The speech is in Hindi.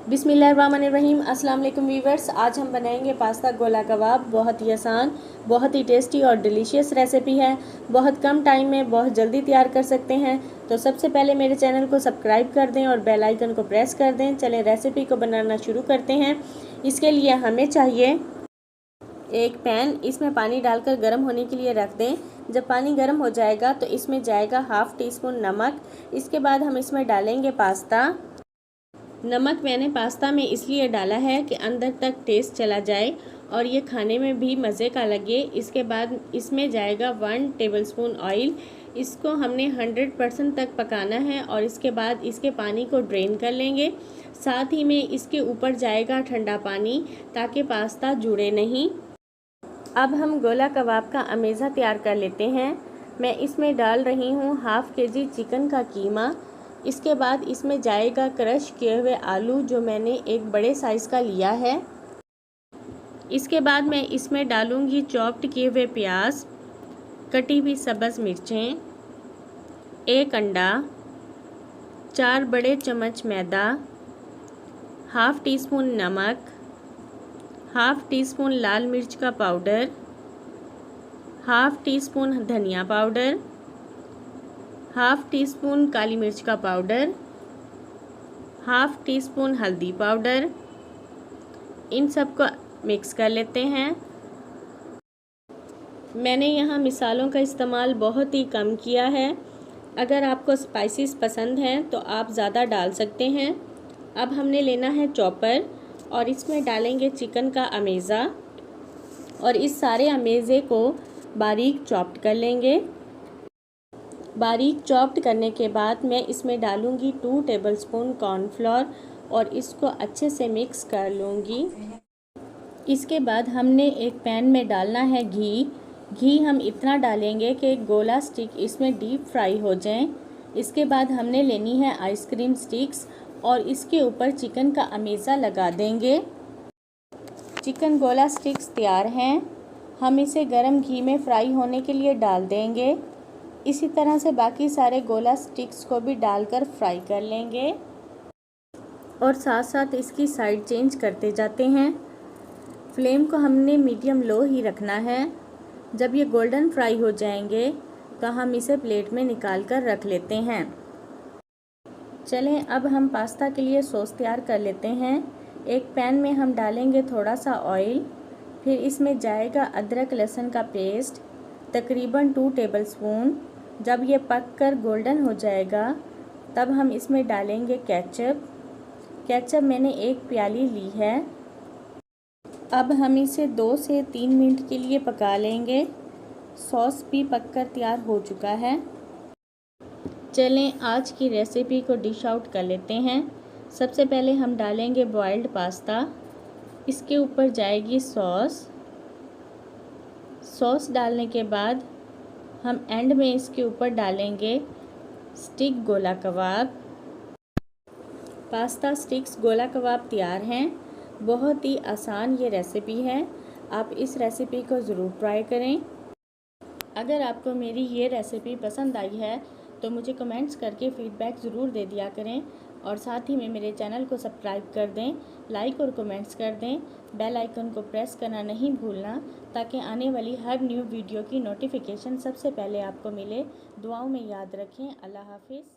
बिस्मिल्लाहिर्रहमानिर्रहीम। अस्सलाम वालेकुम वीवर्स। आज हम बनाएंगे पास्ता गोला कबाब। बहुत ही आसान, बहुत ही टेस्टी और डिलीशियस रेसिपी है। बहुत कम टाइम में बहुत जल्दी तैयार कर सकते हैं। तो सबसे पहले मेरे चैनल को सब्सक्राइब कर दें और बेल आइकन को प्रेस कर दें। चलें रेसिपी को बनाना शुरू करते हैं। इसके लिए हमें चाहिए एक पैन। इसमें पानी डालकर गर्म होने के लिए रख दें। जब पानी गर्म हो जाएगा तो इसमें जाएगा 1/2 टीस्पून नमक। इसके बाद हम इसमें डालेंगे पास्ता। नमक मैंने पास्ता में इसलिए डाला है कि अंदर तक टेस्ट चला जाए और ये खाने में भी मज़े का लगे। इसके बाद इसमें जाएगा 1 टेबलस्पून ऑयल। इसको हमने 100% तक पकाना है और इसके बाद इसके पानी को ड्रेन कर लेंगे। साथ ही में इसके ऊपर जाएगा ठंडा पानी ताकि पास्ता जुड़े नहीं। अब हम गोला कबाब का अमेज़ा तैयार कर लेते हैं। मैं इसमें डाल रही हूँ 1/2 kg चिकन का कीमा। इसके बाद इसमें जाएगा क्रश किए हुए आलू, जो मैंने एक बड़े साइज़ का लिया है। इसके बाद मैं इसमें डालूँगी चॉप्ड किए हुए प्याज, कटी हुई सब्ज़ मिर्चें, 1 अंडा, 4 बड़े चम्मच मैदा, 1/2 टीस्पून नमक, 1/2 टीस्पून लाल मिर्च का पाउडर, 1/2 टीस्पून धनिया पाउडर, 1/2 टीस्पून काली मिर्च का पाउडर, 1/2 टीस्पून हल्दी पाउडर। इन सब को मिक्स कर लेते हैं। मैंने यहाँ मिसालों का इस्तेमाल बहुत ही कम किया है। अगर आपको स्पाइसेस पसंद हैं तो आप ज़्यादा डाल सकते हैं। अब हमने लेना है चॉपर और इसमें डालेंगे चिकन का अमेज़ा और इस सारे अमेज़े को बारीक चॉप्ड कर लेंगे। बारीक चॉप्ड करने के बाद मैं इसमें डालूँगी 2 टेबलस्पून कॉर्नफ्लोर और इसको अच्छे से मिक्स कर लूँगी। इसके बाद हमने एक पैन में डालना है घी हम इतना डालेंगे कि गोला स्टिक इसमें डीप फ्राई हो जाएं। इसके बाद हमने लेनी है आइसक्रीम स्टिक्स और इसके ऊपर चिकन का अमेज़ा लगा देंगे। चिकन गोला स्टिक्स तैयार हैं। हम इसे गरम घी में फ्राई होने के लिए डाल देंगे। इसी तरह से बाकी सारे गोला स्टिक्स को भी डालकर फ्राई कर लेंगे और साथ साथ इसकी साइड चेंज करते जाते हैं। फ्लेम को हमने मीडियम लो ही रखना है। जब ये गोल्डन फ्राई हो जाएंगे तो हम इसे प्लेट में निकाल कर रख लेते हैं। चलें अब हम पास्ता के लिए सॉस तैयार कर लेते हैं। एक पैन में हम डालेंगे थोड़ा सा ऑयल, फिर इसमें जाएगा अदरक लहसुन का पेस्ट तकरीबन 2 टेबलस्पून। जब ये पककर गोल्डन हो जाएगा तब हम इसमें डालेंगे केचप मैंने 1 प्याली ली है। अब हम इसे 2 से 3 मिनट के लिए पका लेंगे। सॉस भी पककर तैयार हो चुका है। चलें आज की रेसिपी को डिश आउट कर लेते हैं। सबसे पहले हम डालेंगे बॉइल्ड पास्ता। इसके ऊपर जाएगी सॉस डालने के बाद हम एंड में इसके ऊपर डालेंगे स्टिक गोला कबाब। पास्ता स्टिक्स गोला कबाब तैयार हैं। बहुत ही आसान ये रेसिपी है। आप इस रेसिपी को ज़रूर ट्राई करें। अगर आपको मेरी ये रेसिपी पसंद आई है तो मुझे कमेंट्स करके फ़ीडबैक ज़रूर दे दिया करें और साथ ही में मेरे चैनल को सब्सक्राइब कर दें, लाइक और कमेंट्स कर दें। बेल आइकन को प्रेस करना नहीं भूलना ताकि आने वाली हर न्यू वीडियो की नोटिफिकेशन सबसे पहले आपको मिले। दुआओं में याद रखें। अल्लाह हाफिज़।